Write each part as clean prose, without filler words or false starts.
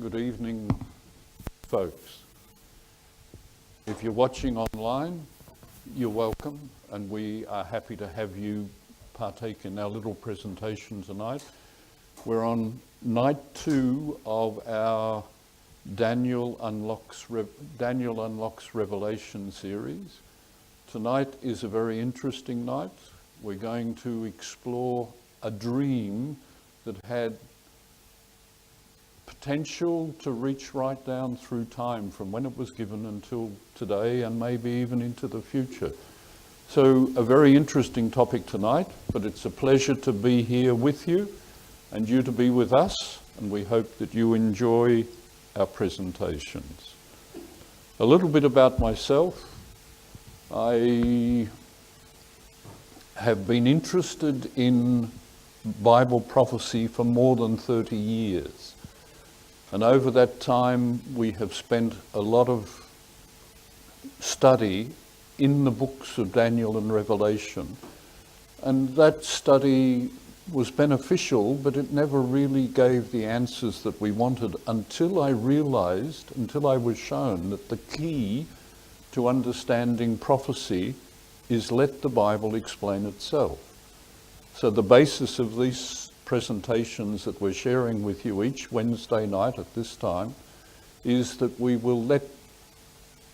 Good evening, folks. If you're watching online, you're welcome, and we are happy to have you partake in our little presentation tonight. We're on night 2 of our Daniel Unlocks Revelation series. Tonight is a very interesting night. We're going to explore a dream that had potential to reach right down through time from when it was given until today and maybe even into the future. So a very interesting topic tonight, but it's a pleasure to be here with you and you to be with us, and we hope that you enjoy our presentations. A little bit about myself. I have been interested in Bible prophecy for more than 30 years. And over that time, we have spent a lot of study in the books of Daniel and Revelation. And that study was beneficial, but it never really gave the answers that we wanted until I was shown that the key to understanding prophecy is let the Bible explain itself. So the basis of these presentations that we're sharing with you each Wednesday night at this time is that we will let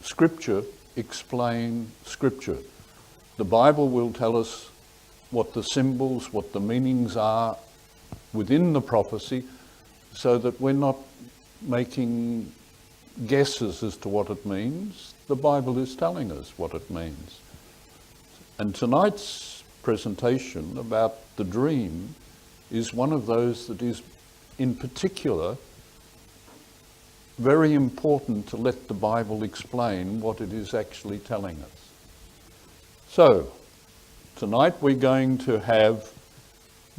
Scripture explain Scripture. The Bible will tell us what the symbols, what the meanings are within the prophecy, so that we're not making guesses as to what it means. The Bible is telling us what it means. And tonight's presentation about the dream is one of those that is, in particular, very important to let the Bible explain what it is actually telling us. So, tonight we're going to have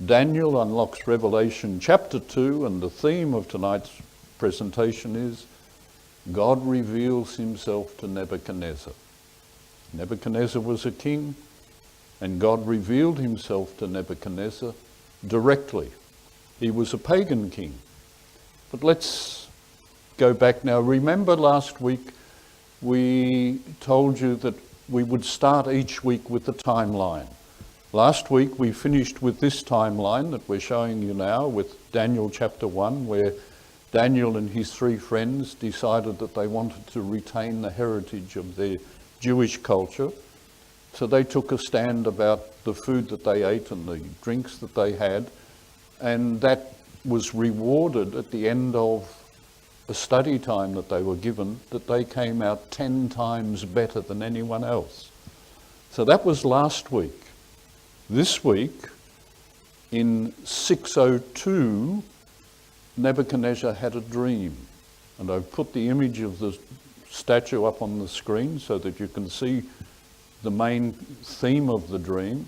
Daniel Unlocks Revelation chapter 2, and the theme of tonight's presentation is God reveals himself to Nebuchadnezzar. Nebuchadnezzar was a king, and God revealed himself to Nebuchadnezzar directly. He was a pagan king. But let's go back now. Remember last week we told you that we would start each week with the timeline. Last week we finished with this timeline that we're showing you now with Daniel chapter 1, where Daniel and his 3 friends decided that they wanted to retain the heritage of their Jewish culture. So they took a stand about the food that they ate and the drinks that they had, and that was rewarded at the end of a study time that they were given, that they came out 10 times better than anyone else. So that was last week. This week, in 602, Nebuchadnezzar had a dream. And I've put the image of the statue up on the screen so that you can see the main theme of the dream,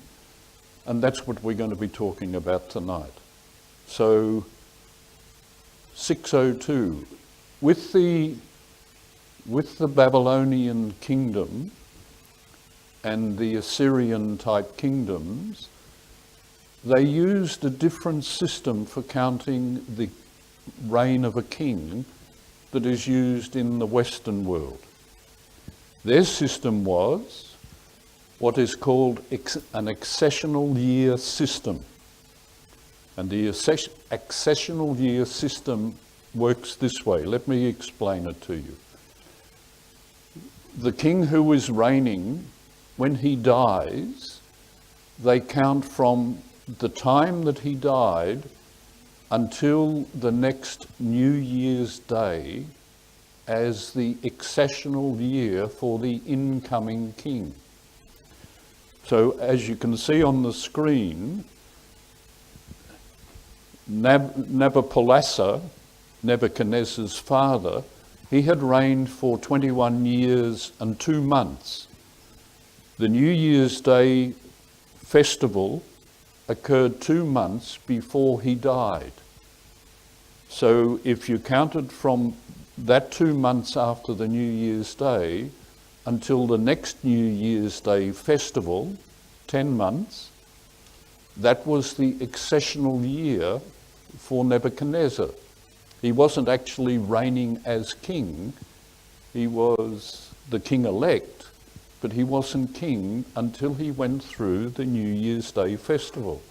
and that's what we're going to be talking about tonight. So 602, with the Babylonian kingdom and the Assyrian type kingdoms, they used a different system for counting the reign of a king that is used in the Western world. Their system was what is called an accessional year system. And the accessional year system works this way. Let me explain it to you. The king who is reigning, when he dies, they count from the time that he died until the next New Year's Day as the accessional year for the incoming king. So as you can see on the screen, Nabopolassar, Nebuchadnezzar's father, he had reigned for 21 years and 2 months. The New Year's Day festival occurred 2 months before he died. So if you counted from that 2 months after the New Year's Day until the next New Year's Day festival, 10 months, that was the accessional year for Nebuchadnezzar. He wasn't actually reigning as king. He was the king-elect, but he wasn't king until he went through the New Year's Day festival.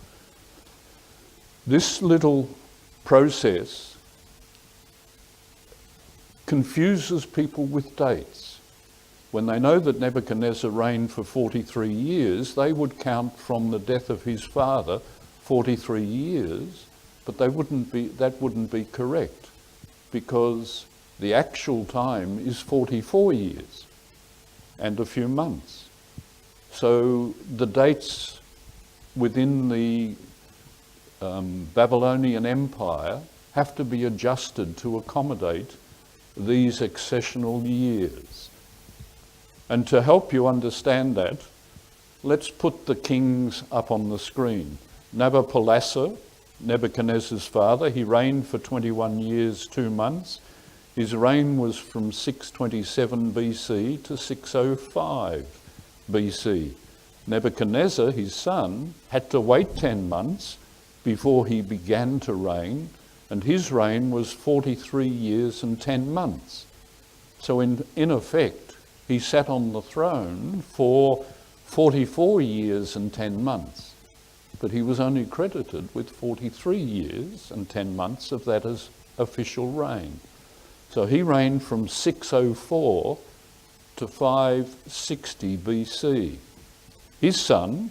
This little process confuses people with dates. When they know that Nebuchadnezzar reigned for 43 years, they would count from the death of his father 43 years, but that wouldn't be correct, because the actual time is 44 years and a few months. So the dates within the Babylonian Empire have to be adjusted to accommodate these accessional years. And to help you understand that, let's put the kings up on the screen. Nabopolassar, Nebuchadnezzar's father, he reigned for 21 years, 2 months. His reign was from 627 BC to 605 BC. Nebuchadnezzar, his son, had to wait 10 months before he began to reign, and his reign was 43 years and 10 months. So in effect, he sat on the throne for 44 years and 10 months, but he was only credited with 43 years and 10 months of that as official reign. So he reigned from 604 to 560 BC. His son,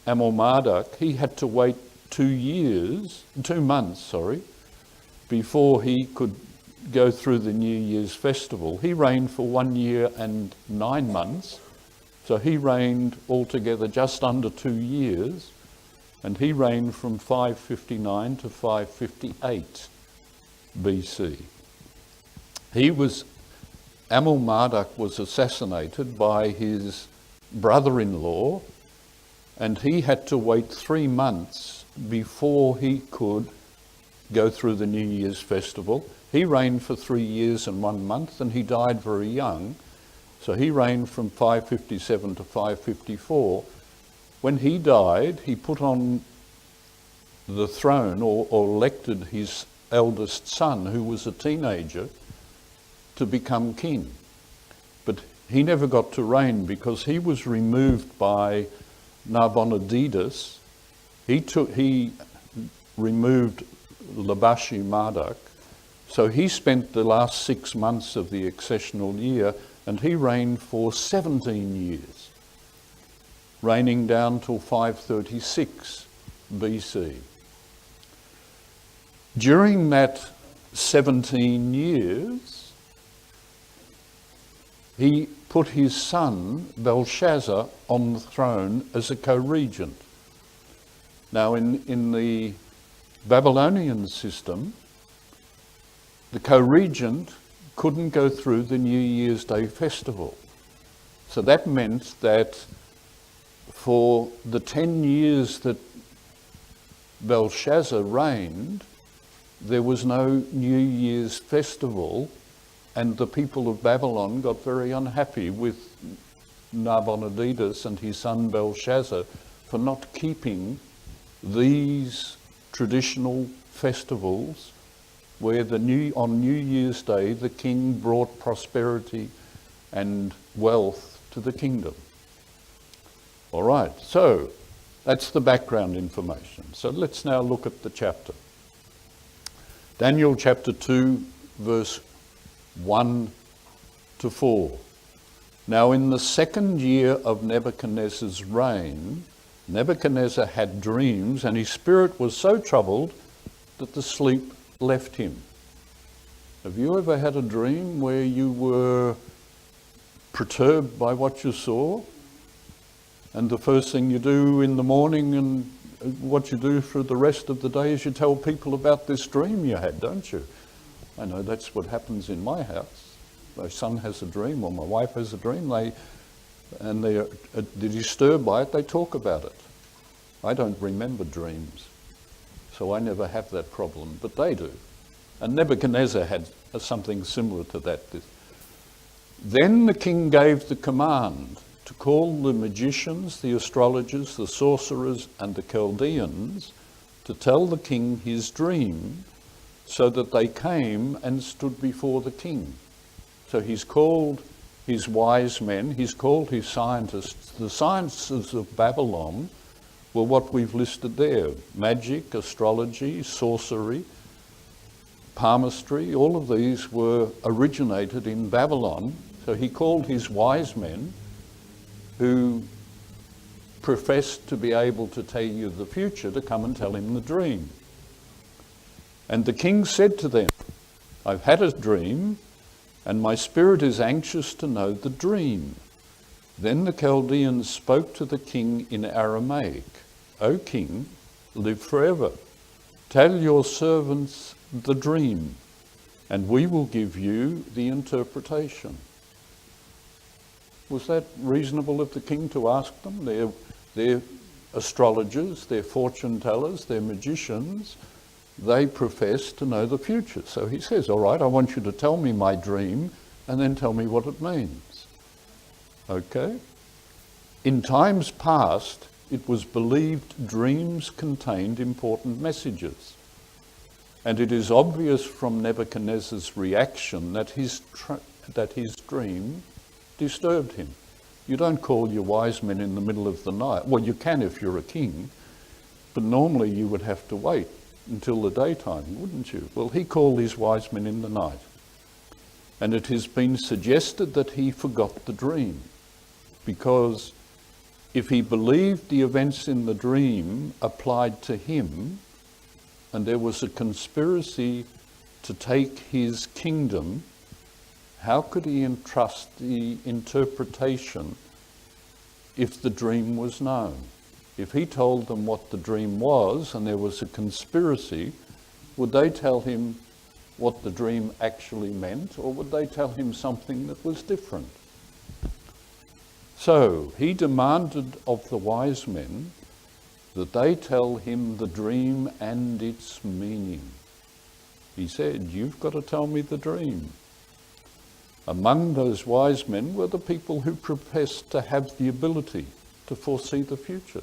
Amel-Marduk, he had to wait 2 months, before he could go through the New Year's festival. He reigned for 1 year and 9 months, so he reigned altogether just under 2 years, and he reigned from 559 to 558 BC. Amel-Marduk was assassinated by his brother-in-law, and he had to wait 3 months before he could go through the New Year's festival. He reigned for 3 years and 1 month, and he died very young. So he reigned from 557 to 554. When he died, he put on the throne, or elected his eldest son, who was a teenager, to become king. But he never got to reign because he was removed by Nabonidus. He removed Labashi-Marduk. So he spent the last 6 months of the accessional year, and he reigned for 17 years, reigning down till 536 BC. During that 17 years, he put his son Belshazzar on the throne as a co-regent. Now in the Babylonian system, the co-regent couldn't go through the New Year's Day festival. So that meant that for the 10 years that Belshazzar reigned, there was no New Year's festival, and the people of Babylon got very unhappy with Nabonidus and his son Belshazzar for not keeping these traditional festivals where on New Year's Day the king brought prosperity and wealth to the kingdom. All right, so that's the background information. So let's now look at the chapter. Daniel chapter 2, verse 1 to 4. Now in the second year of Nebuchadnezzar's reign, Nebuchadnezzar had dreams, and his spirit was so troubled that the sleep left him. Have you ever had a dream where you were perturbed by what you saw? And the first thing you do in the morning and what you do for the rest of the day is you tell people about this dream you had, don't you? I know that's what happens in my house. My son has a dream, or my wife has a dream, they're disturbed by it, they talk about it. I don't remember dreams, so I never have that problem, but they do. And Nebuchadnezzar had something similar to that. Then the king gave the command to call the magicians, the astrologers, the sorcerers, and the Chaldeans to tell the king his dream, so that they came and stood before the king. So he's called his wise men, he's called his scientists. The sciences of Babylon were what we've listed there: magic, astrology, sorcery, palmistry. All of these were originated in Babylon. So he called his wise men, who professed to be able to tell you the future, to come and tell him the dream. And the king said to them, I've had a dream, and my spirit is anxious to know the dream. Then the Chaldeans spoke to the king in Aramaic, O king, live forever. Tell your servants the dream, and we will give you the interpretation. Was that reasonable of the king to ask them? They're astrologers, they're fortune tellers, they're magicians. They profess to know the future. So he says, all right, I want you to tell me my dream and then tell me what it means. Okay? In times past, it was believed dreams contained important messages. And it is obvious from Nebuchadnezzar's reaction that his dream disturbed him. You don't call your wise men in the middle of the night. Well, you can if you're a king, but normally you would have to wait until the daytime, wouldn't you? Well, he called his wise men in the night. And it has been suggested that he forgot the dream, because if he believed the events in the dream applied to him, and there was a conspiracy to take his kingdom, how could he entrust the interpretation if the dream was known? If he told them what the dream was and there was a conspiracy, would they tell him what the dream actually meant, or would they tell him something that was different? So he demanded of the wise men that they tell him the dream and its meaning. He said, you've got to tell me the dream. Among those wise men were the people who professed to have the ability to foresee the future.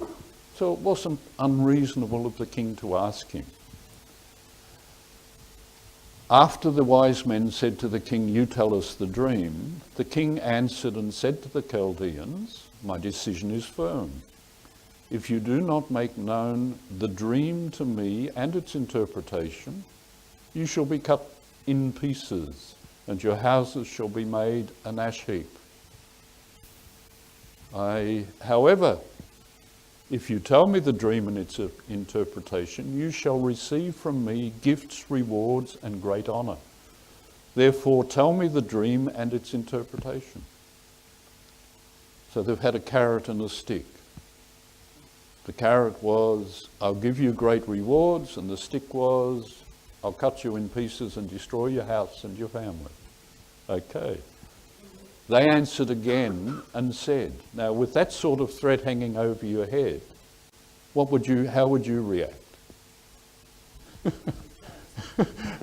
So it wasn't unreasonable of the king to ask him. After the wise men said to the king, you tell us the dream, the king answered and said to the Chaldeans, my decision is firm. If you do not make known the dream to me and its interpretation, you shall be cut in pieces, and your houses shall be made an ash heap. However, if you tell me the dream and its interpretation, you shall receive from me gifts, rewards, and great honour. Therefore, tell me the dream and its interpretation. So they've had a carrot and a stick. The carrot was, I'll give you great rewards, and the stick was, I'll cut you in pieces and destroy your house and your family. Okay. They answered again and said, now with that sort of threat hanging over your head, how would you react?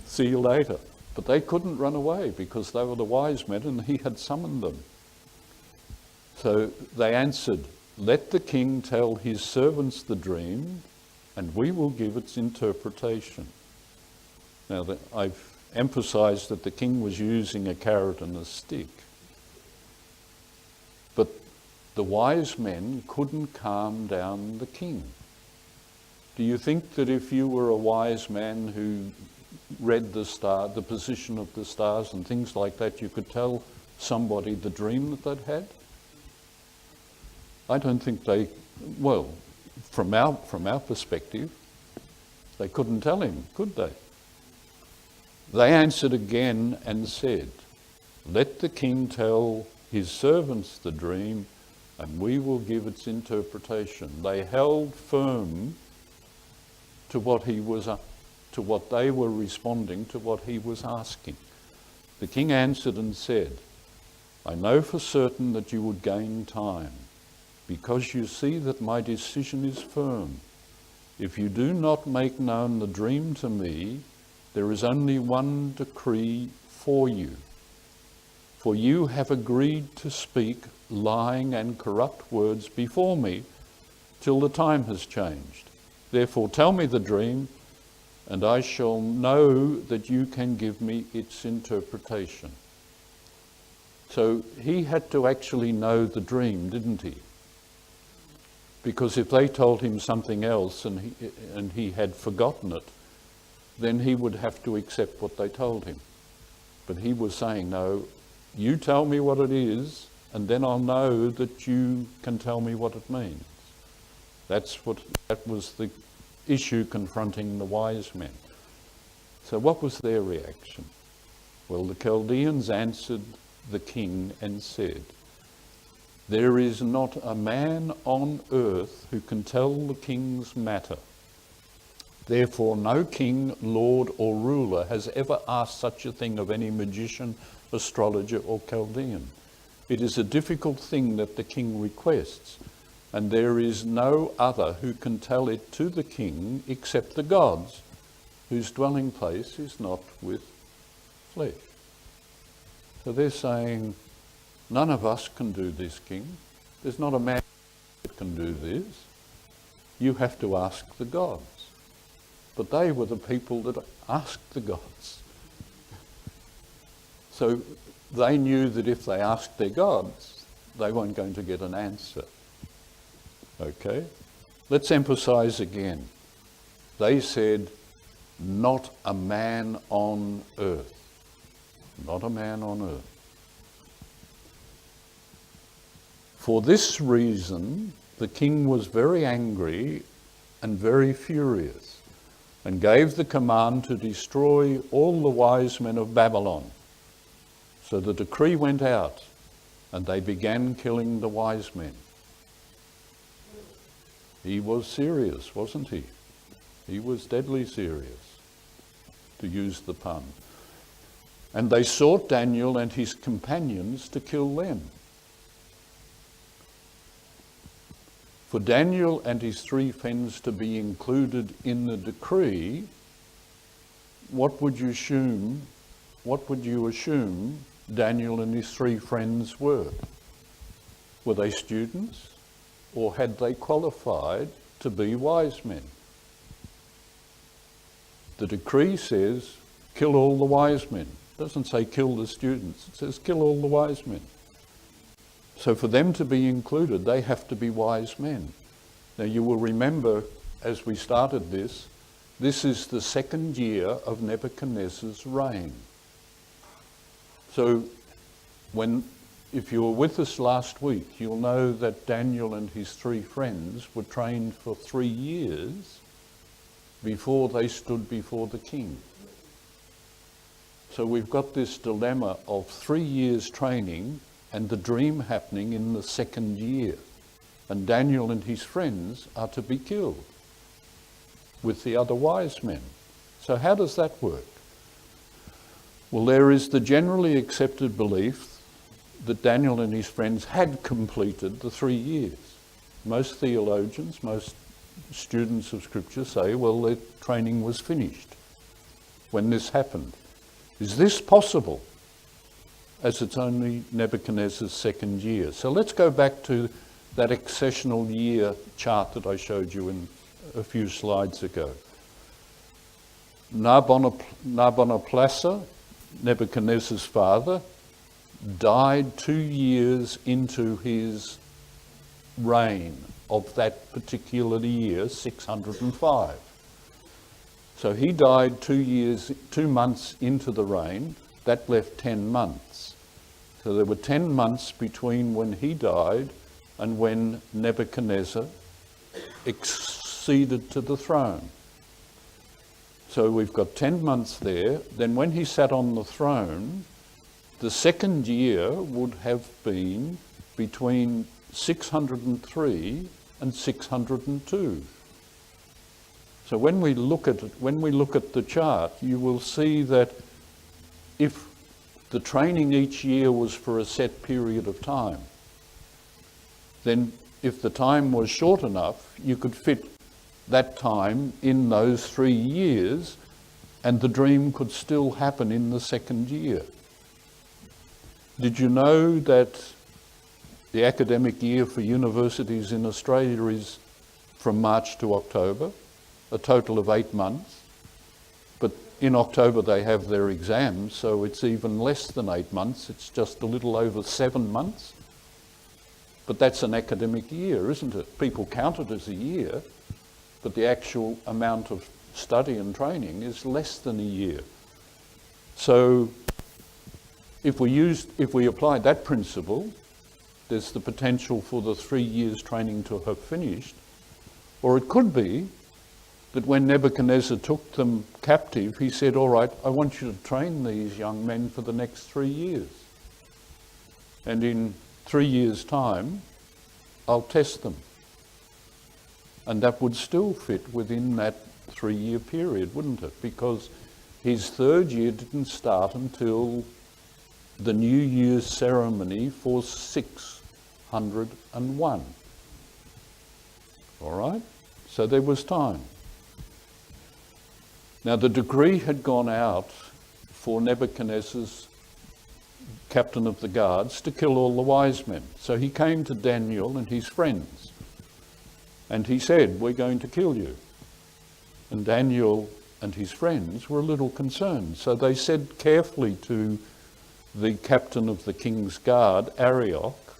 See you later. But they couldn't run away because they were the wise men and he had summoned them. So they answered, let the king tell his servants the dream and we will give its interpretation. Now I've emphasised that the king was using a carrot and a stick. But the wise men couldn't calm down the king. Do you think that if you were a wise man who read the star, the position of the stars and things like that, you could tell somebody the dream that they'd had? I don't think from our perspective, they couldn't tell him, could they? They answered again and said, let the king tell his servants the dream, and we will give its interpretation. They held firm to what they were responding to what he was asking. The king answered and said, I know for certain that you would gain time, because you see that my decision is firm. If you do not make known the dream to me, there is only one decree for you. For you have agreed to speak lying and corrupt words before me till the time has changed. Therefore tell me the dream, and I shall know that you can give me its interpretation. So he had to actually know the dream, didn't he? Because if they told him something else and he had forgotten it, then he would have to accept what they told him. But he was saying, no, you tell me what it is, and then I'll know that you can tell me what it means. That was the issue confronting the wise men. So what was their reaction? Well, the Chaldeans answered the king and said, there is not a man on earth who can tell the king's matter. Therefore, no king, lord, or ruler has ever asked such a thing of any magician, astrologer, or Chaldean. It is a difficult thing that the king requests, and there is no other who can tell it to the king except the gods, whose dwelling place is not with flesh. So they're saying, none of us can do this, king. There's not a man that can do this. You have to ask the gods. But they were the people that asked the gods. So they knew that if they asked their gods, they weren't going to get an answer. Okay? Let's emphasize again. They said, not a man on earth. Not a man on earth. For this reason, the king was very angry and very furious, and gave the command to destroy all the wise men of Babylon. So the decree went out, and they began killing the wise men. He was serious, wasn't he? He was deadly serious, to use the pun. And they sought Daniel and his companions to kill them. For Daniel and his 3 friends to be included in the decree, what would you assume Daniel and his 3 friends were? Were they students, or had they qualified to be wise men? The decree says, kill all the wise men. It doesn't say kill the students, it says kill all the wise men. So for them to be included, they have to be wise men. Now you will remember, as we started this is the 2nd year of Nebuchadnezzar's reign. So if you were with us last week, you'll know that Daniel and his 3 friends were trained for 3 years before they stood before the king. So we've got this dilemma of 3 years training and the dream happening in the 2nd year. And Daniel and his friends are to be killed with the other wise men. So how does that work? Well, there is the generally accepted belief that Daniel and his friends had completed the 3 years. Most theologians, most students of Scripture say, well, their training was finished when this happened. Is this possible? As it's only Nebuchadnezzar's 2nd year. So let's go back to that accessional year chart that I showed you in a few slides ago. Nabonidus, Nebuchadnezzar's father, died 2 years into his reign of that particular year, 605. So he died 2 months into the reign. That left 10 months. So there were 10 months between when he died and when Nebuchadnezzar acceded to the throne. So we've got 10 months there. Then when he sat on the throne, the 2nd year would have been between 603 and 602. So when we look at the chart, you will see that if the training each year was for a set period of time, then if the time was short enough, you could fit that time in those 3 years, and the dream could still happen in the 2nd year. Did you know that the academic year for universities in Australia is from March to October, a total of 8 months? in October they have their exams, so it's even less than 8 months. It's just a little over 7 months. But that's an academic year, isn't it? People count it as a year, but the actual amount of study and training is less than a year. So if we apply that principle, there's the potential for the 3 years training to have finished. Or it could be that when Nebuchadnezzar took them captive, he said, all right, I want you to train these young men for the next 3 years. And in 3 years' time, I'll test them. And that would still fit within that 3-year period, wouldn't it? Because his 3rd year didn't start until the New Year's ceremony for 601. All right? So there was time. Now the decree had gone out for Nebuchadnezzar's captain of the guards to kill all the wise men. So he came to Daniel and his friends and he said, we're going to kill you. And Daniel and his friends were a little concerned. So they said carefully to the captain of the king's guard, Arioch,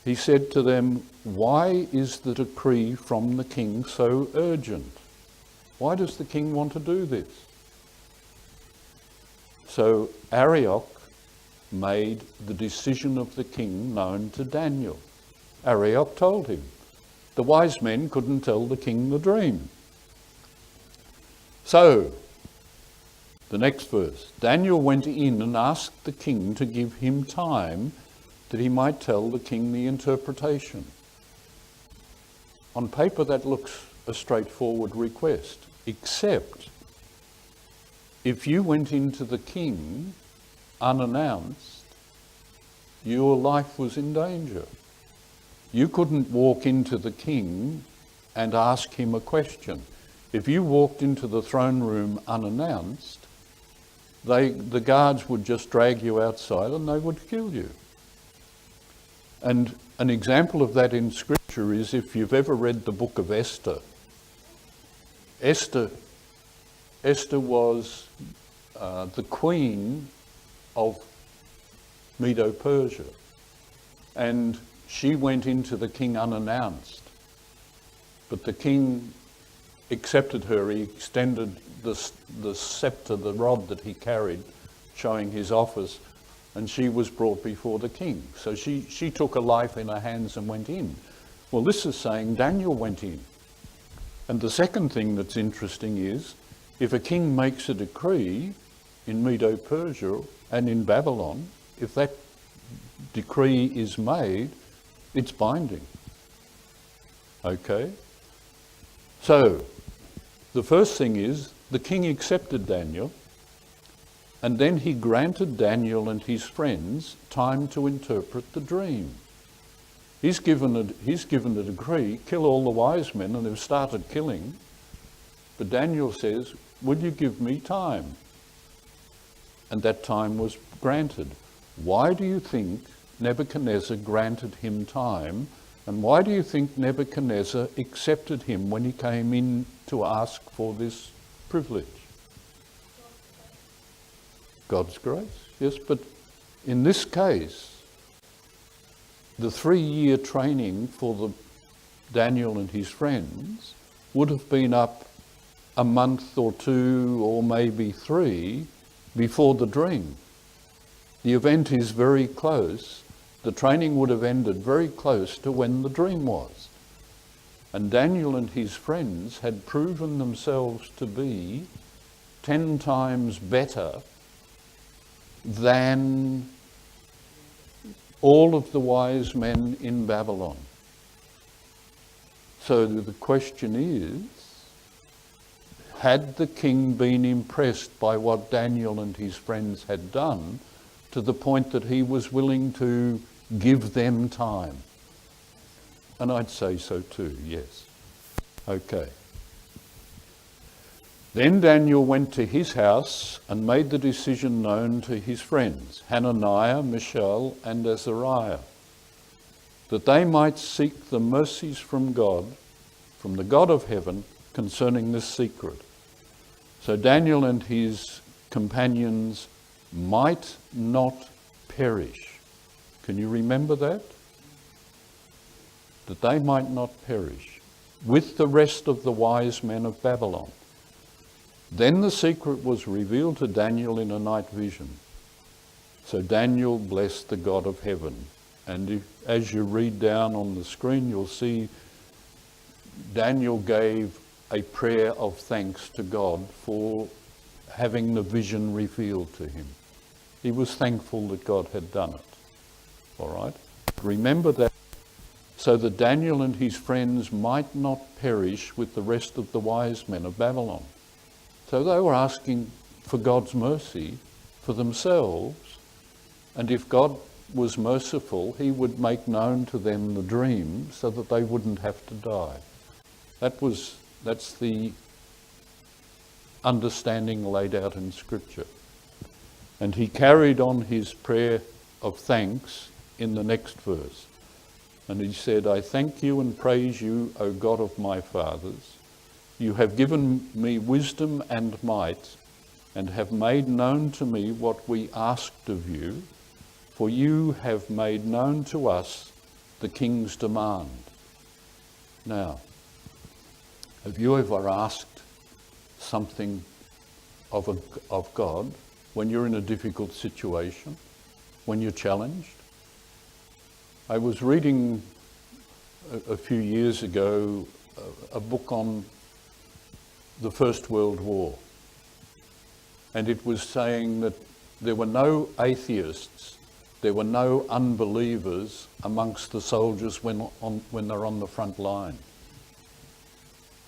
he said to them, why is the decree from the king so urgent? Why does the king want to do this? So Arioch made the decision of the king known to Daniel. Arioch told him. The wise men couldn't tell the king the dream. So, the next verse, Daniel went in and asked the king to give him time that he might tell the king the interpretation. On paper that looks a straightforward request, except if you went into the king unannounced, your life was in danger. You couldn't walk into the king and ask him a question. If you walked into the throne room unannounced, the guards would just drag you outside and they would kill you. And an example of that in Scripture is if you've ever read the book of Esther. Esther was the queen of Medo-Persia, and she went into the king unannounced. But the king accepted her. He extended the scepter, the rod that he carried, showing his office, and she was brought before the king. So she took a life in her hands and went in. Well, this is saying Daniel went in. And the second thing that's interesting is, if a king makes a decree in Medo-Persia and in Babylon, if that decree is made, it's binding. Okay? So, the first thing is, the king accepted Daniel, and then he granted Daniel and his friends time to interpret the dream. He's given a decree, kill all the wise men, and they've started killing. But Daniel says, will you give me time? And that time was granted. Why do you think Nebuchadnezzar granted him time? And why do you think Nebuchadnezzar accepted him when he came in to ask for this privilege? God's grace, yes, but in this case, the 3-year training for the Daniel and his friends would have been up a month or 2 or maybe 3 before the dream. The event is very close. The training would have ended very close to when the dream was. And Daniel and his friends had proven themselves to be 10 times better than all of the wise men in Babylon. So the question is, had the king been impressed by what Daniel and his friends had done to the point that he was willing to give them time? And I'd say so too, yes. Okay. Then Daniel went to his house and made the decision known to his friends, Hananiah, Mishael, and Azariah, that they might seek the mercies from God, from the God of heaven, concerning this secret. So Daniel and his companions might not perish. Can you remember that? That they might not perish with the rest of the wise men of Babylon. Then the secret was revealed to Daniel in a night vision. So Daniel blessed the God of heaven. And as you read down on the screen, you'll see Daniel gave a prayer of thanks to God for having the vision revealed to him. He was thankful that God had done it. All right? Remember that, so that Daniel and his friends might not perish with the rest of the wise men of Babylon. So they were asking for God's mercy for themselves, and if God was merciful, he would make known to them the dream so that they wouldn't have to die. That's the understanding laid out in Scripture. And he carried on his prayer of thanks in the next verse. And he said, I thank you and praise you, O God of my fathers. You have given me wisdom and might, and have made known to me what we asked of you, for you have made known to us the king's demand. Now, have you ever asked something of God when you're in a difficult situation, when you're challenged? I was reading a few years ago a book on the First World War, and it was saying that there were no atheists, there were no unbelievers amongst the soldiers when they're on the front line.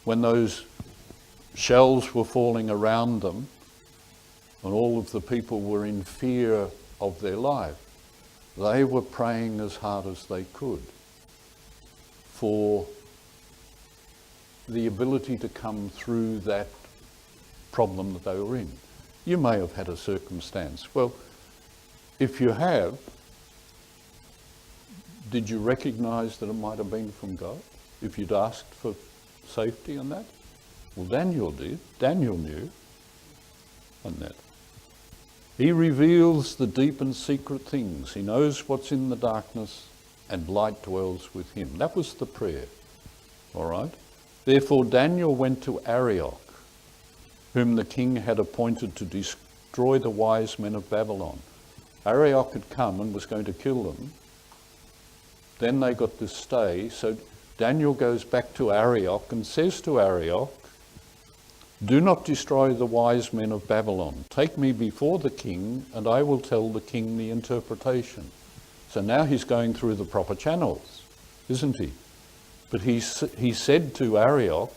When those shells were falling around them and all of the people were in fear of their life, they were praying as hard as they could for the ability to come through that problem that they were in. You may have had a circumstance. Well, if you have, did you recognise that it might have been from God? If you'd asked for safety on that? Well, Daniel did. Daniel knew on that. He reveals the deep and secret things. He knows what's in the darkness, and light dwells with him. That was the prayer. All right? Therefore Daniel went to Arioch, whom the king had appointed to destroy the wise men of Babylon. Arioch had come and was going to kill them. Then they got this stay. So Daniel goes back to Arioch and says to Arioch, do not destroy the wise men of Babylon. Take me before the king, and I will tell the king the interpretation. So now he's going through the proper channels, isn't he? But he said to Arioch,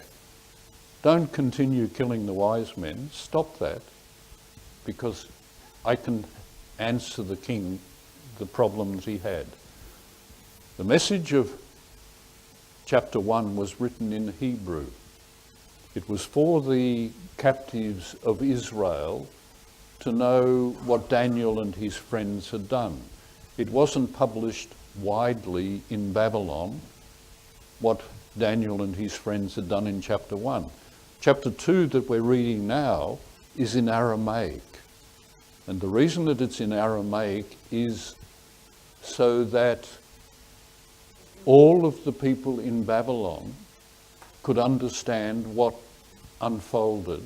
don't continue killing the wise men. Stop that, because I can answer the king the problems he had. The message of chapter 1 was written in Hebrew. It was for the captives of Israel to know what Daniel and his friends had done. It wasn't published widely in Babylon, what Daniel and his friends had done in chapter 1. Chapter 2 that we're reading now is in Aramaic. And the reason that it's in Aramaic is so that all of the people in Babylon could understand what unfolded,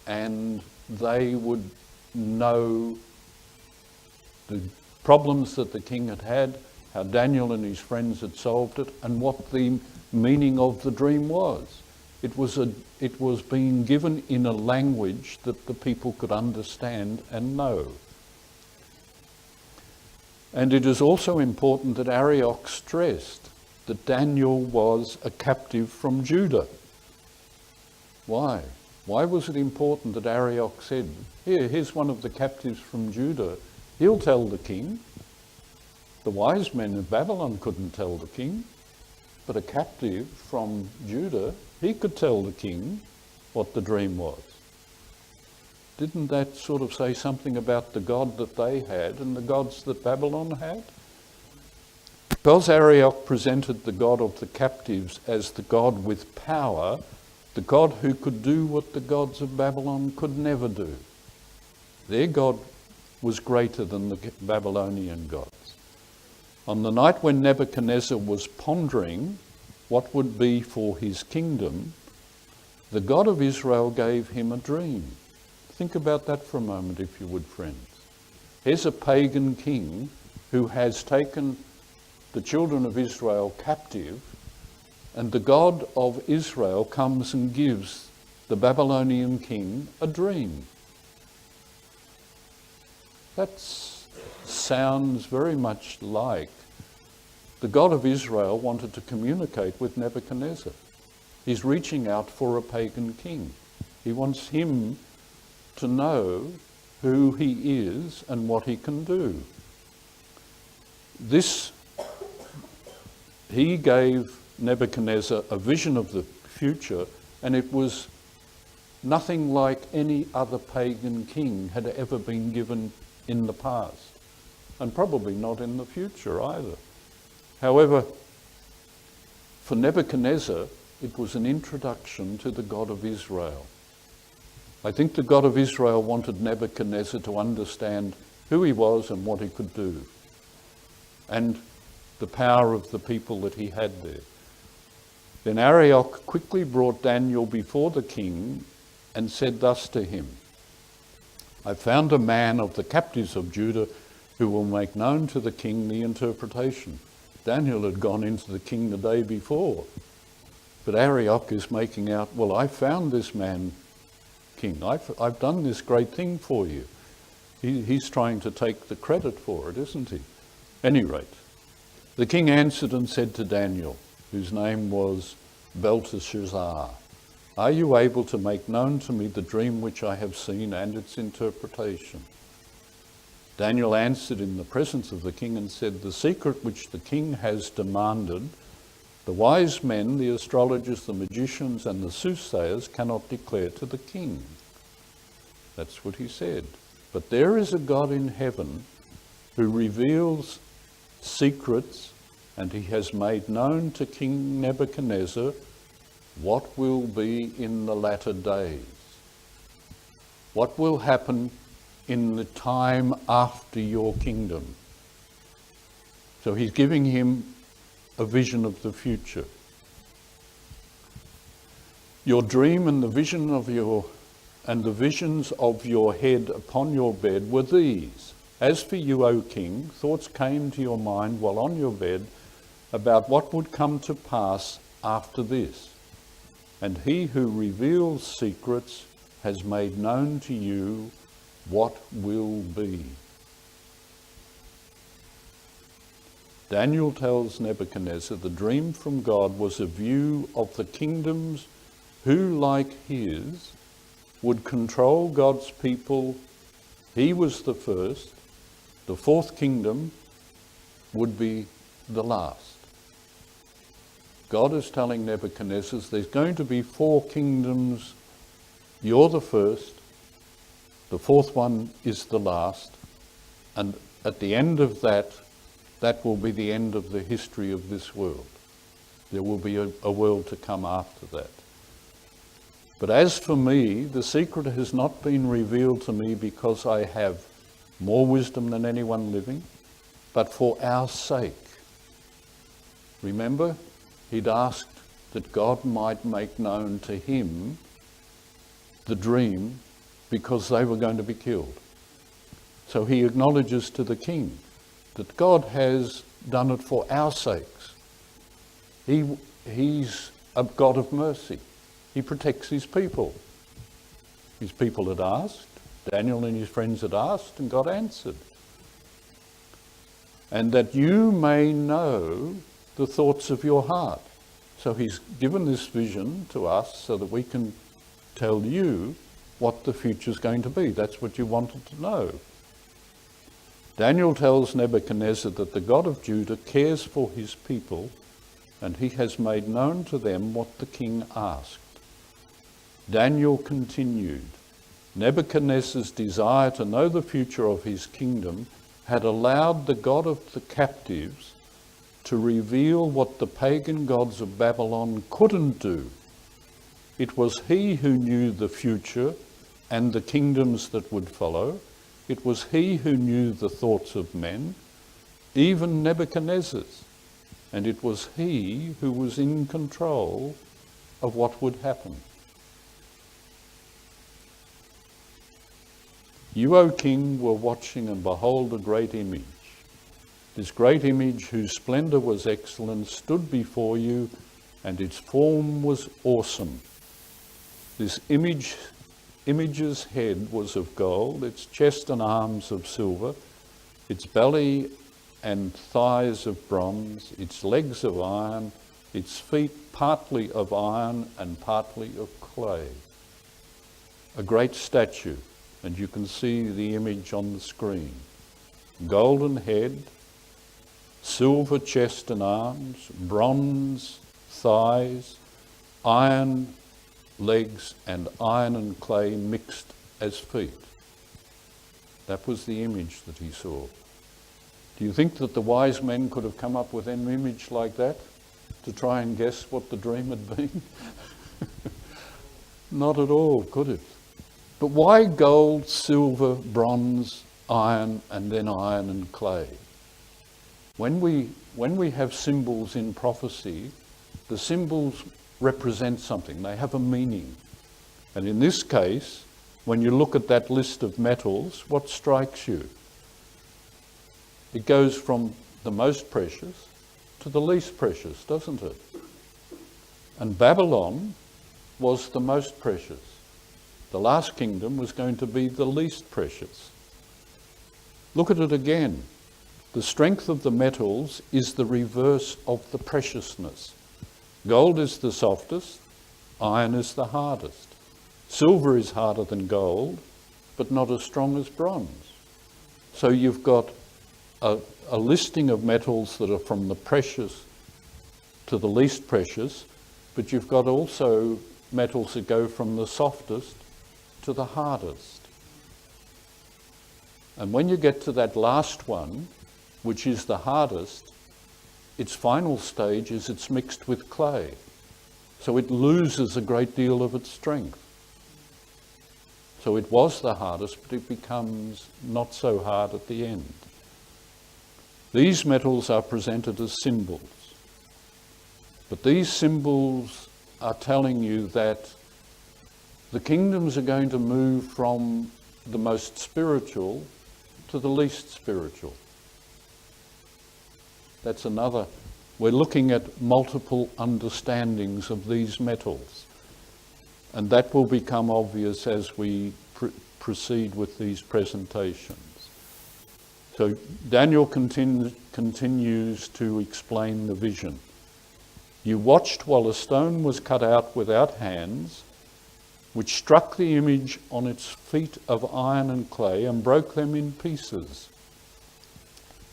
and they would know the problems that the king had had, how Daniel and his friends had solved it, and what the meaning of the dream was. It was being given in a language that the people could understand and know. And it is also important that Arioch stressed that Daniel was a captive from Judah. Why? Why was it important that Arioch said, here's one of the captives from Judah. He'll tell the king. The wise men of Babylon couldn't tell the king, but a captive from Judah, he could tell the king what the dream was. Didn't that sort of say something about the God that they had and the gods that Babylon had? Because Arioch presented the God of the captives as the God with power, the God who could do what the gods of Babylon could never do. Their God was greater than the Babylonian gods. On the night when Nebuchadnezzar was pondering what would be for his kingdom, the God of Israel gave him a dream. Think about that for a moment, if you would, friends. Here's a pagan king who has taken the children of Israel captive, and the God of Israel comes and gives the Babylonian king a dream. That sounds very much like the God of Israel wanted to communicate with Nebuchadnezzar. He's reaching out for a pagan king. He wants him to know who he is and what he can do. He gave Nebuchadnezzar a vision of the future, and it was nothing like any other pagan king had ever been given in the past, and probably not in the future either. However, for Nebuchadnezzar, it was an introduction to the God of Israel. I think the God of Israel wanted Nebuchadnezzar to understand who he was and what he could do, and the power of the people that he had there. Then Arioch quickly brought Daniel before the king and said thus to him, I found a man of the captives of Judah who will make known to the king the interpretation. Daniel had gone into the king the day before, but Arioch is making out, well, I found this man, king. I've done this great thing for you. He's trying to take the credit for it, isn't he? Any rate, the king answered and said to Daniel, whose name was Belteshazzar, are you able to make known to me the dream which I have seen and its interpretation? Daniel answered in the presence of the king and said, the secret which the king has demanded, the wise men, the astrologers, the magicians, and the soothsayers cannot declare to the king. That's what he said. But there is a God in heaven who reveals secrets, and he has made known to King Nebuchadnezzar what will be in the latter days. What will happen in the time after your kingdom. So he's giving him a vision of the future. Your dream and the vision of the visions of your head upon your bed were these. As for you, O king, thoughts came to your mind while on your bed about what would come to pass after this. And he who reveals secrets has made known to you what will be. Daniel tells Nebuchadnezzar the dream from God was a view of the kingdoms who, like his, would control God's people. He was the first. The fourth kingdom would be the last. God is telling Nebuchadnezzar there's going to be 4 kingdoms. You're the first. The fourth one is the last. And at the end of that will be the end of the history of this world. There will be a world to come after that. But as for me, the secret has not been revealed to me because I have more wisdom than anyone living, but for our sake. Remember, he'd asked that God might make known to him the dream because they were going to be killed. So he acknowledges to the king that God has done it for our sakes. He's a God of mercy. He protects his people. His people had asked, Daniel and his friends had asked, and God answered. And that you may know the thoughts of your heart. So he's given this vision to us so that we can tell you what the future's going to be. That's what you wanted to know. Daniel tells Nebuchadnezzar that the God of Judah cares for his people, and he has made known to them what the king asked. Daniel continued, Nebuchadnezzar's desire to know the future of his kingdom had allowed the God of the captives to reveal what the pagan gods of Babylon couldn't do. It was he who knew the future and the kingdoms that would follow. It was he who knew the thoughts of men, even Nebuchadnezzar's. And it was he who was in control of what would happen. You, O king, were watching, and behold, a great image. This great image, whose splendour was excellent, stood before you, and its form was awesome. This image's head was of gold, its chest and arms of silver, its belly and thighs of bronze, its legs of iron, its feet partly of iron and partly of clay. A great statue, and you can see the image on the screen. Golden head, silver chest and arms, bronze thighs, iron legs, and iron and clay mixed as feet. That was the image that he saw. Do you think that the wise men could have come up with an image like that to try and guess what the dream had been? Not at all, could it? But why gold, silver, bronze, iron, and then iron and clay? When we have symbols in prophecy, the symbols represent something. They have a meaning. And in this case, when you look at that list of metals, what strikes you? It goes from the most precious to the least precious, doesn't it? And Babylon was the most precious. The last kingdom was going to be the least precious. Look at it again. The strength of the metals is the reverse of the preciousness. Gold is the softest, iron is the hardest. Silver is harder than gold, but not as strong as bronze. So you've got a listing of metals that are from the precious to the least precious, but you've got also metals that go from the softest to the hardest. And when you get to that last one, which is the hardest, its final stage is it's mixed with clay. So it loses a great deal of its strength. So it was the hardest, but it becomes not so hard at the end. These metals are presented as symbols. But these symbols are telling you that the kingdoms are going to move from the most spiritual to the least spiritual. That's another. We're looking at multiple understandings of these metals. And that will become obvious as we proceed with these presentations. So Daniel continues to explain the vision. You watched while a stone was cut out without hands, which struck the image on its feet of iron and clay and broke them in pieces.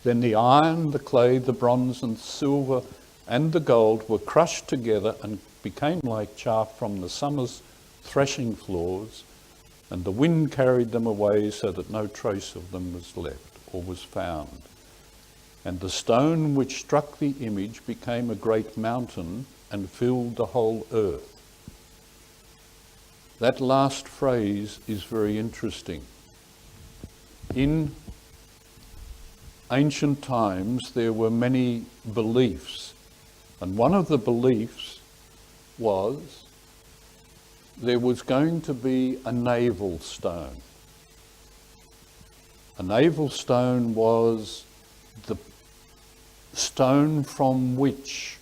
Then the iron, the clay, the bronze and silver and the gold were crushed together and became like chaff from the summer's threshing floors, and the wind carried them away so that no trace of them was left or was found. And the stone which struck the image became a great mountain and filled the whole earth. That last phrase is very interesting. In ancient times, there were many beliefs, and one of the beliefs was there was going to be a navel stone. A navel stone was the stone from which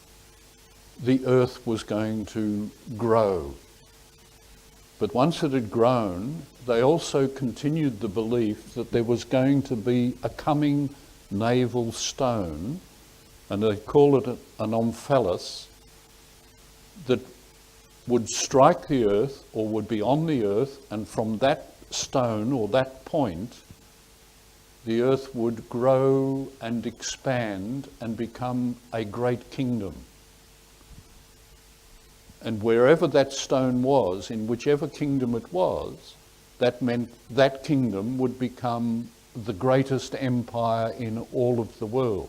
the earth was going to grow. But once it had grown, they also continued the belief that there was going to be a coming navel stone, and they call it an omphalos, that would strike the earth or would be on the earth, and from that stone or that point, the earth would grow and expand and become a great kingdom. And wherever that stone was, in whichever kingdom it was, that meant that kingdom would become the greatest empire in all of the world.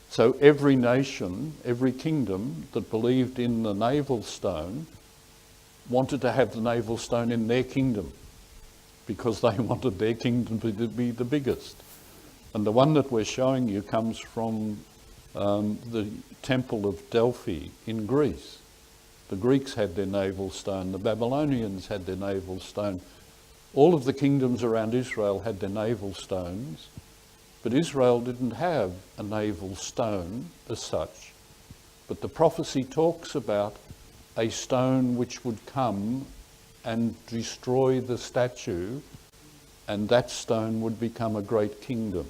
So every nation, every kingdom that believed in the navel stone wanted to have the navel stone in their kingdom because they wanted their kingdom to be the biggest. And the one that we're showing you comes from the Temple of Delphi in Greece. The Greeks had their navel stone, the Babylonians had their navel stone. All of the kingdoms around Israel had their navel stones, but Israel didn't have a navel stone as such. But the prophecy talks about a stone which would come and destroy the statue, and that stone would become a great kingdom.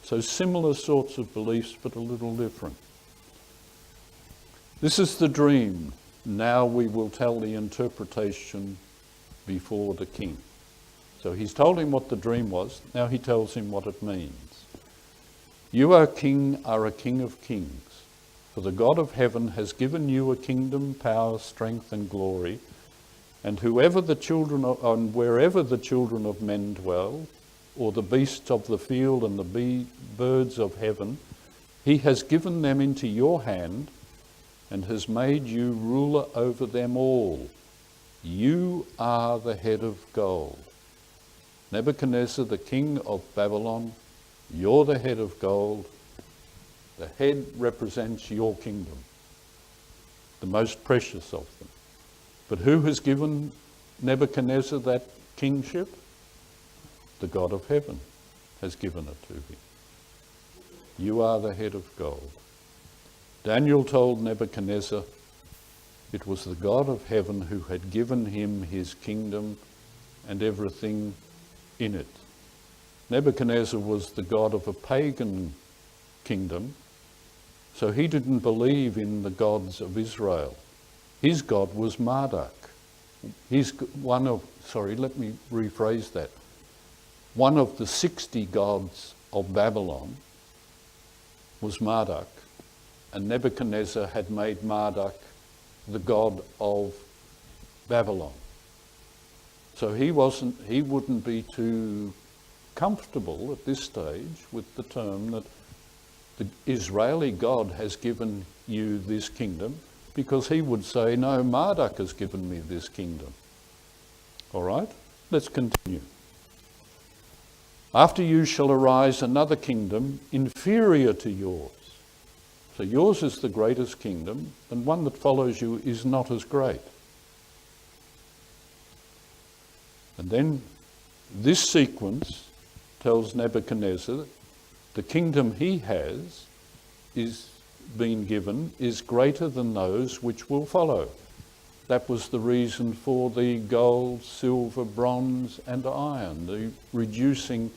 So similar sorts of beliefs, but a little different. This is the dream. Now we will tell the interpretation before the king. So he's told him what the dream was. Now he tells him what it means. You, O king, are a king of kings. For the God of heaven has given you a kingdom, power, strength, and glory. And wherever the children of men dwell, or the beasts of the field and the birds of heaven, he has given them into your hand and has made you ruler over them all. You are the head of gold. Nebuchadnezzar, the king of Babylon, you're the head of gold. The head represents your kingdom, the most precious of them. But who has given Nebuchadnezzar that kingship? The God of heaven has given it to him. You are the head of gold. Daniel told Nebuchadnezzar it was the God of heaven who had given him his kingdom and everything in it. Nebuchadnezzar was the god of a pagan kingdom, so he didn't believe in the gods of Israel. His god was Marduk. One of the 60 gods of Babylon was Marduk, and Nebuchadnezzar had made Marduk the god of Babylon. So he wouldn't be too comfortable at this stage with the term that the Israeli God has given you this kingdom, because he would say, no, Marduk has given me this kingdom. All right, let's continue. After you shall arise another kingdom inferior to yours. So yours is the greatest kingdom, and one that follows you is not as great. And then this sequence tells Nebuchadnezzar the kingdom he has been given is greater than those which will follow. That was the reason for the gold, silver, bronze and iron, the reducing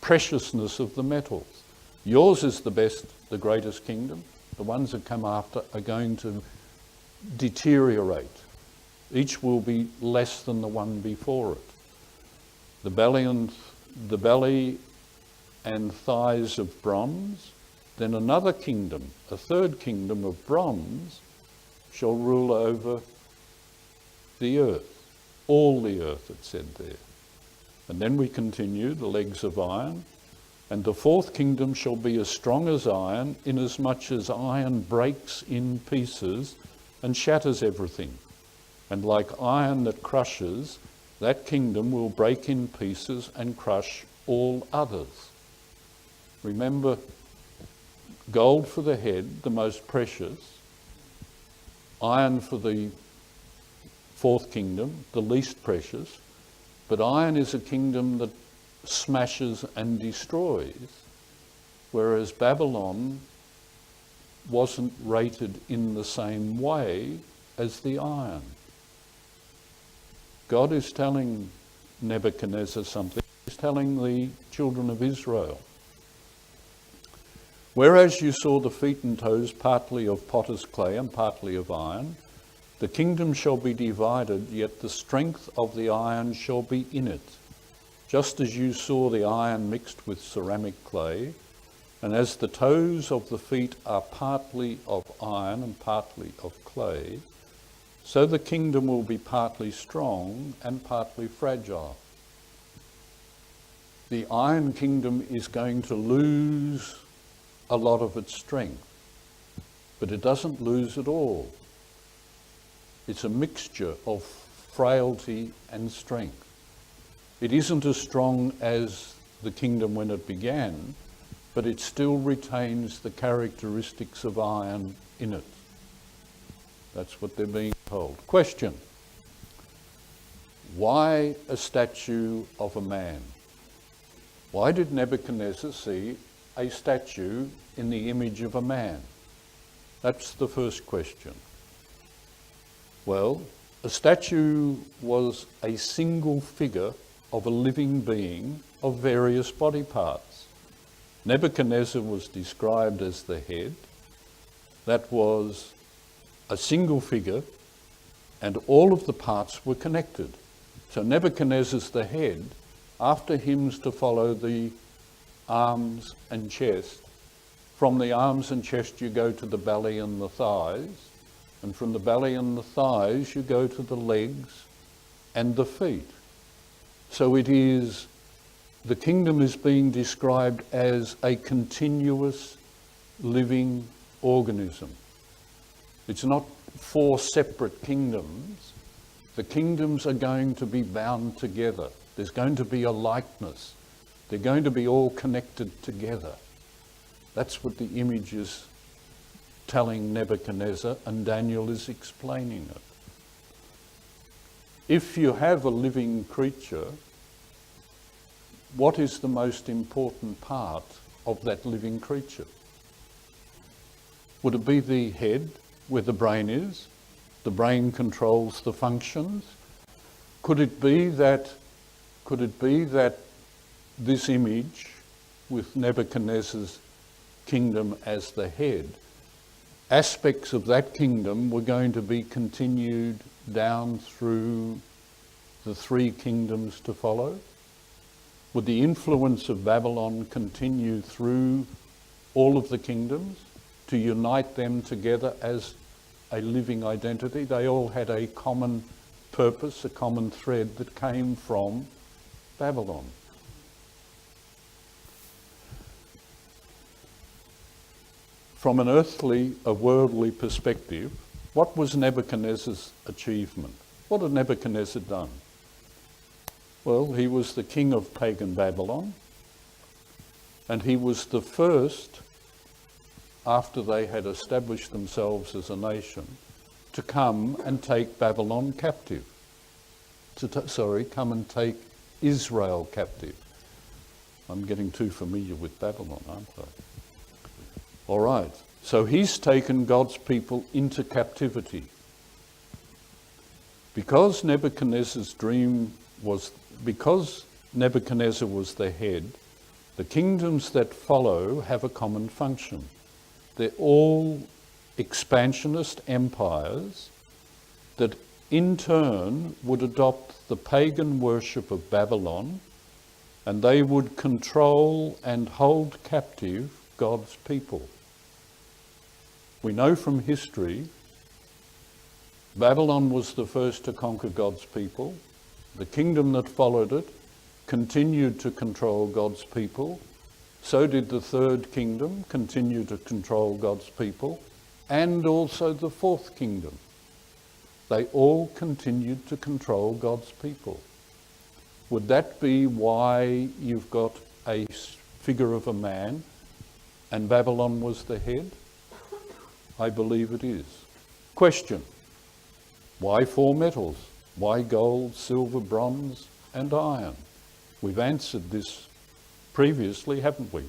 preciousness of the metals. Yours is the best, the greatest kingdom. The ones that come after are going to deteriorate. Each will be less than the one before it. The belly and thighs of bronze, then another kingdom, a third kingdom of bronze, shall rule over the earth, all the earth, it said there. And then we continue, the legs of iron, and the fourth kingdom shall be as strong as iron, inasmuch as iron breaks in pieces and shatters everything. And like iron that crushes, that kingdom will break in pieces and crush all others. Remember, gold for the head, the most precious, iron for the fourth kingdom, the least precious, but iron is a kingdom that smashes and destroys, whereas Babylon wasn't rated in the same way as the iron. God is telling Nebuchadnezzar something. He's telling the children of Israel. Whereas you saw the feet and toes partly of potter's clay and partly of iron, the kingdom shall be divided, yet the strength of the iron shall be in it. Just as you saw the iron mixed with ceramic clay, and as the toes of the feet are partly of iron and partly of clay, so the kingdom will be partly strong and partly fragile. The iron kingdom is going to lose a lot of its strength, but it doesn't lose it all. It's a mixture of frailty and strength. It isn't as strong as the kingdom when it began, but it still retains the characteristics of iron in it. That's what they're being told. Question: why a statue of a man? Why did Nebuchadnezzar see a statue in the image of a man? That's the first question. Well, a statue was a single figure of a living being of various body parts. Nebuchadnezzar was described as the head. That was a single figure, and all of the parts were connected. So Nebuchadnezzar's the head. After him's to follow the arms and chest. From the arms and chest you go to the belly and the thighs, and from the belly and the thighs you go to the legs and the feet. So it is, the kingdom is being described as a continuous living organism. It's not four separate kingdoms. The kingdoms are going to be bound together. There's going to be a likeness. They're going to be all connected together. That's what the image is telling Nebuchadnezzar, and Daniel is explaining it. If you have a living creature, what is the most important part of that living creature? Would it be the head, where the brain is? The brain controls the functions. Could it be that this image, with Nebuchadnezzar's kingdom as the head, aspects of that kingdom were going to be continued down through the three kingdoms to follow? Would the influence of Babylon continue through all of the kingdoms to unite them together as a living identity? They all had a common purpose, a common thread that came from Babylon. From an earthly, a worldly perspective, what was Nebuchadnezzar's achievement? What had Nebuchadnezzar done? Well, he was the king of pagan Babylon, and he was the first, after they had established themselves as a nation, to come and take Babylon captive. Come and take Israel captive. I'm getting too familiar with Babylon, aren't I? All right, so he's taken God's people into captivity. Because Nebuchadnezzar was the head, the kingdoms that follow have a common function. They're all expansionist empires that in turn would adopt the pagan worship of Babylon, and they would control and hold captive God's people. We know from history, Babylon was the first to conquer God's people. The kingdom that followed it continued to control God's people. So did the third kingdom continue to control God's people, and also the fourth kingdom. They all continued to control God's people. Would that be why you've got a figure of a man and Babylon was the head? I believe it is. Question: why four metals? Why gold, silver, bronze, and iron? We've answered this previously, haven't we?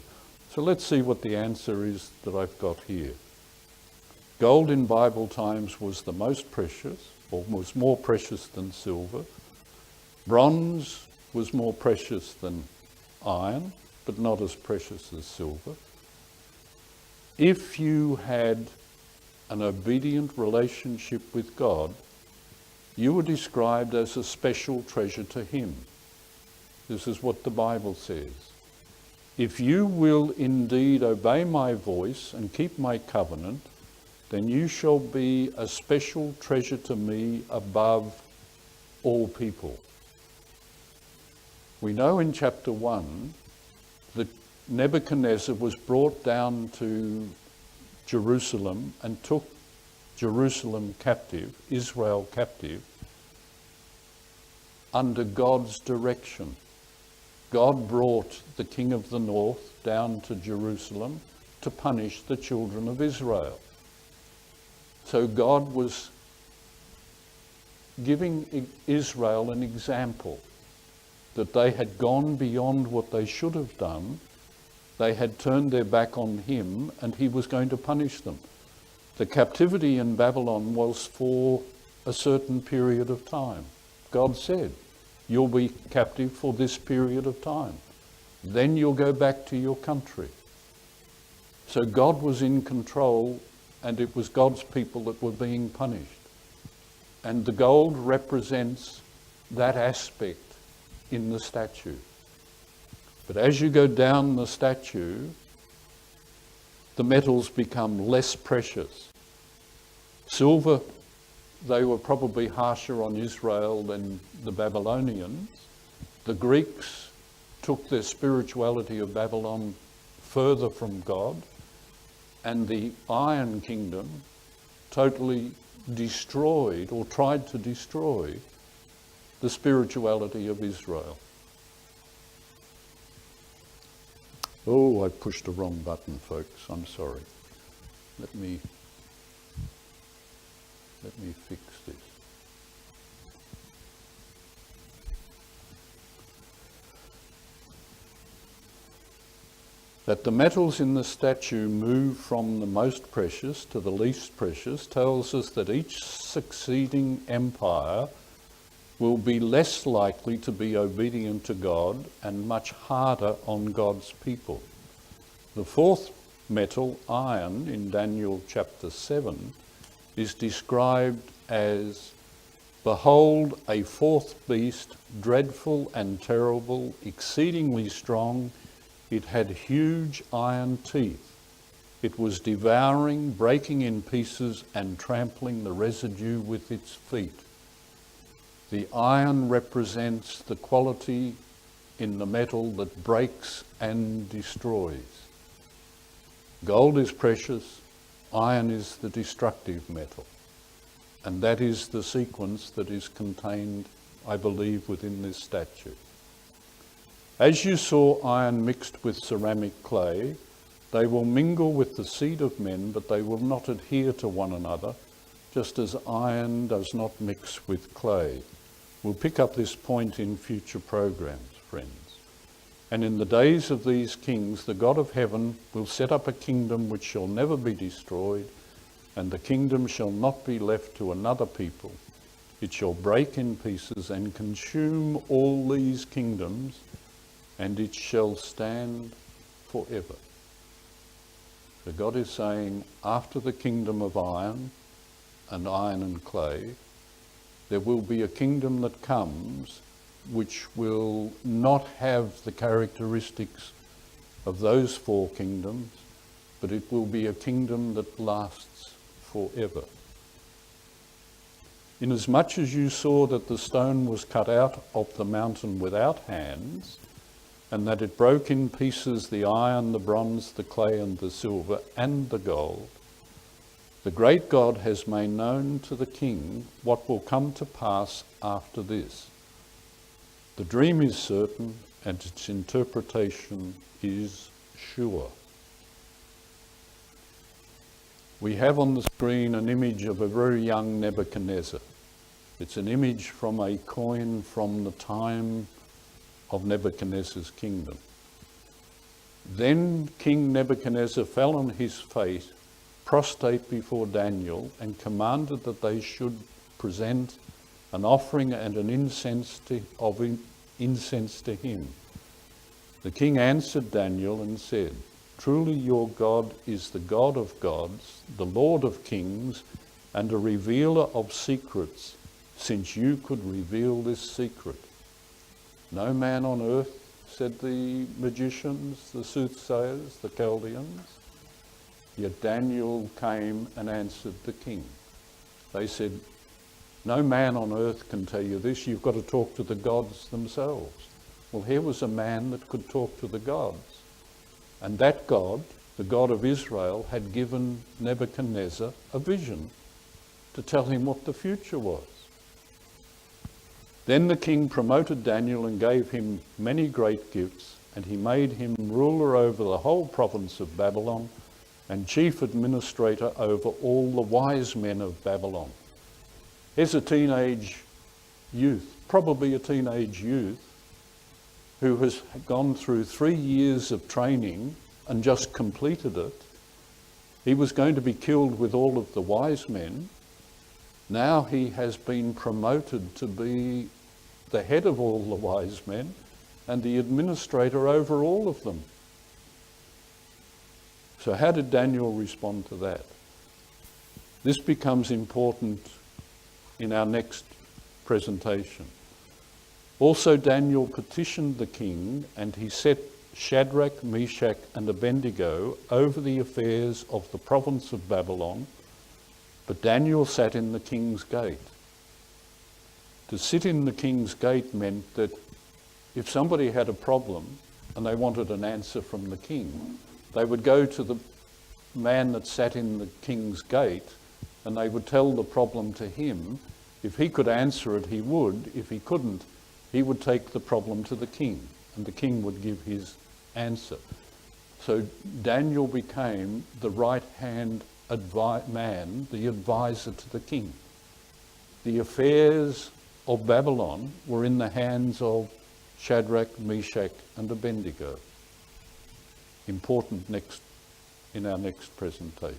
So let's see what the answer is that I've got here. Gold in Bible times was the most precious, or was more precious than silver. Bronze was more precious than iron, but not as precious as silver. If you had an obedient relationship with God, you were described as a special treasure to him. This is what the Bible says. If you will indeed obey my voice and keep my covenant, then you shall be a special treasure to me above all people. We know in chapter 1 that Nebuchadnezzar was brought down to Jerusalem and took Jerusalem captive, Israel captive, under God's direction. God brought the king of the north down to Jerusalem to punish the children of Israel. So God was giving Israel an example that they had gone beyond what they should have done. They had turned their back on him and he was going to punish them. The captivity in Babylon was for a certain period of time. God said, you'll be captive for this period of time. Then you'll go back to your country. So God was in control and it was God's people that were being punished. And the gold represents that aspect in the statue. But as you go down the statue, the metals become less precious. Silver, they were probably harsher on Israel than the Babylonians. The Greeks took their spirituality of Babylon further from God, and the Iron Kingdom totally destroyed or tried to destroy the spirituality of Israel. Oh, I pushed the wrong button, folks. I'm sorry. Let me fix this. That the metals in the statue move from the most precious to the least precious tells us that each succeeding empire will be less likely to be obedient to God and much harder on God's people. The fourth metal, iron, in Daniel chapter 7, is described as, behold, a fourth beast, dreadful and terrible, exceedingly strong. It had huge iron teeth. It was devouring, breaking in pieces, and trampling the residue with its feet. The iron represents the quality in the metal that breaks and destroys. Gold is precious, iron is the destructive metal. And that is the sequence that is contained, I believe, within this statue. As you saw iron mixed with ceramic clay, they will mingle with the seed of men, but they will not adhere to one another, just as iron does not mix with clay. We'll pick up this point in future programs, friends. And in the days of these kings, the God of heaven will set up a kingdom which shall never be destroyed, and the kingdom shall not be left to another people. It shall break in pieces and consume all these kingdoms, and it shall stand forever. So God is saying, after the kingdom of iron and clay, there will be a kingdom that comes which will not have the characteristics of those four kingdoms, but it will be a kingdom that lasts forever. Inasmuch as you saw that the stone was cut out of the mountain without hands, and that it broke in pieces the iron, the bronze, the clay, and the silver, and the gold, the great God has made known to the king what will come to pass after this. The dream is certain, and its interpretation is sure. We have on the screen an image of a very young Nebuchadnezzar. It's an image from a coin from the time of Nebuchadnezzar's kingdom. Then King Nebuchadnezzar fell on his face, prostrate before Daniel, and commanded that they should present an offering and an incense to him. The king answered Daniel and said, truly your God is the God of gods, the Lord of kings, and a revealer of secrets, since you could reveal this secret. No man on earth, said the magicians, the soothsayers, the Chaldeans. Yet Daniel came and answered the king. They said, no man on earth can tell you this. You've got to talk to the gods themselves. Well, here was a man that could talk to the gods. And that God, the God of Israel, had given Nebuchadnezzar a vision to tell him what the future was. Then the king promoted Daniel and gave him many great gifts, and he made him ruler over the whole province of Babylon and chief administrator over all the wise men of Babylon. Here's a teenage youth, probably a teenage youth, who has gone through 3 years of training and just completed it. He was going to be killed with all of the wise men. Now he has been promoted to be the head of all the wise men and the administrator over all of them. So how did Daniel respond to that? This becomes important in our next presentation. Also, Daniel petitioned the king, and he set Shadrach, Meshach, and Abednego over the affairs of the province of Babylon, but Daniel sat in the king's gate. To sit in the king's gate meant that if somebody had a problem and they wanted an answer from the king, they would go to the man that sat in the king's gate and they would tell the problem to him. If he could answer it, he would. If he couldn't, he would take the problem to the king, and the king would give his answer. So Daniel became the right-hand man, the advisor to the king. The affairs of Babylon were in the hands of Shadrach, Meshach, and Abednego. Important in our next presentation.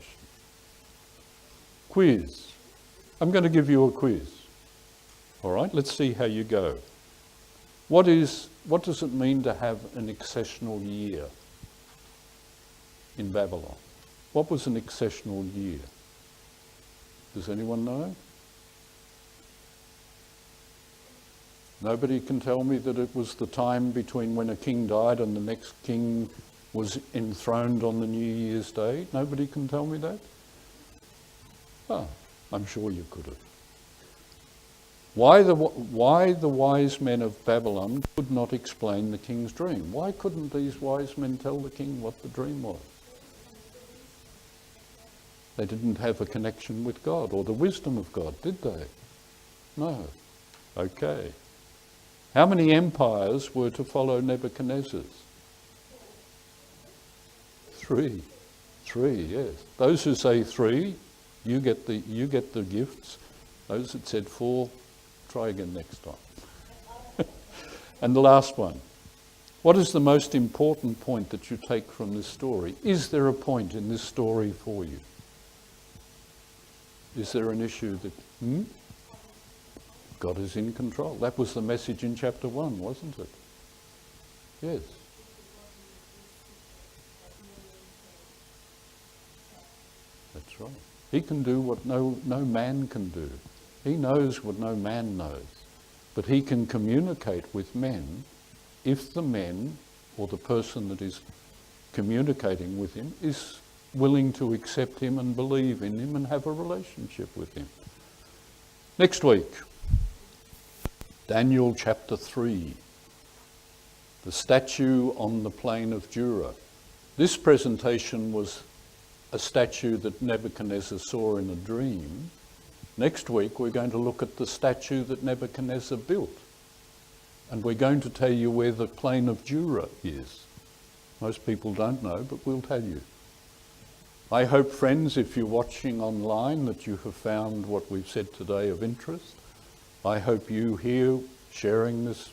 Quiz. I'm going to give you a quiz. All right, let's see how you go. What does it mean to have an accessional year in Babylon? What was an accessional year? Does anyone know? Nobody can tell me that it was the time between when a king died and the next king was enthroned on the New Year's Day? Nobody can tell me that? Oh, I'm sure you could have. Why the wise men of Babylon could not explain the king's dream? Why couldn't these wise men tell the king what the dream was? They didn't have a connection with God or the wisdom of God, did they? No. Okay. How many empires were to follow Nebuchadnezzar's? 3. 3, yes. Those who say 3, you get the gifts. Those that said 4, try again next time. And the last one. What is the most important point that you take from this story? Is there a point in this story for you? Is there an issue that... God is in control. That was the message in chapter 1, wasn't it? Yes. That's right. He can do what no man can do. He knows what no man knows. But he can communicate with men if the men or the person that is communicating with him is willing to accept him and believe in him and have a relationship with him. Next week, Daniel chapter 3, the statue on the plain of Dura. This presentation was a statue that Nebuchadnezzar saw in a dream. Next week we're going to look at the statue that Nebuchadnezzar built. And we're going to tell you where the plain of Dura is. Most people don't know, but we'll tell you. I hope, friends, if you're watching online, that you have found what we've said today of interest. I hope you here sharing this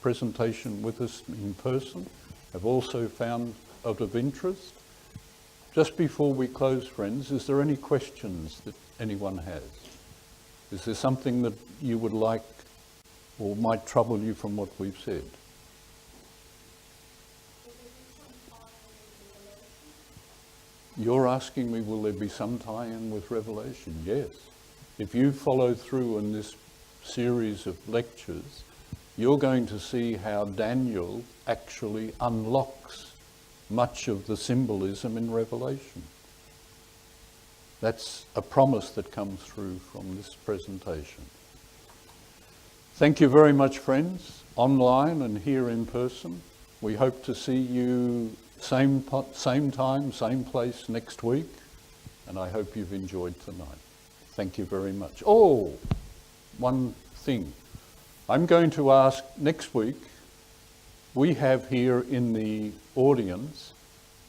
presentation with us in person have also found it of interest. Just before we close, friends, is there any questions that anyone has? Is there something that you would like or might trouble you from what we've said? You're asking me, will there be some tie-in with Revelation? Yes. If you follow through in this series of lectures, you're going to see how Daniel actually unlocks much of the symbolism in Revelation. That's a promise that comes through from this presentation. Thank you very much, friends, online and here in person. We hope to see you same time, same place next week, and I hope you've enjoyed tonight. Thank you very much. Oh, one thing. I'm going to ask next week, we have here in the audience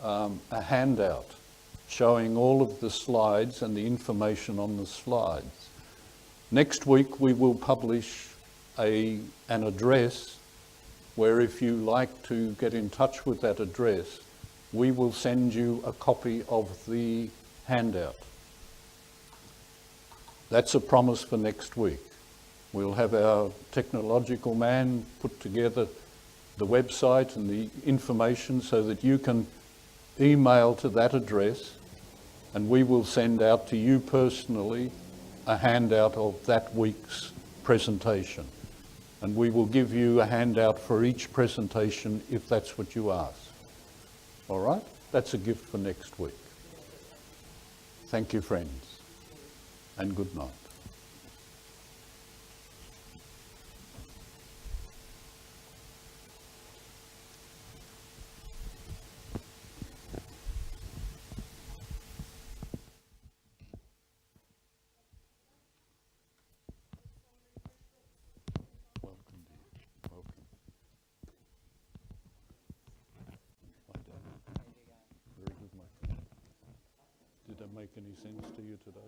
a handout showing all of the slides and the information on the slides. Next week we will publish an address where if you like to get in touch with that address, we will send you a copy of the handout. That's a promise for next week. We'll have our technological man put together the website and the information so that you can email to that address, and we will send out to you personally a handout of that week's presentation. And we will give you a handout for each presentation if that's what you ask. All right? That's a gift for next week. Thank you, friends, and good night. Welcome, dear. Welcome. Hi, Dan. Very good, my friend. Did that make any sense to you today?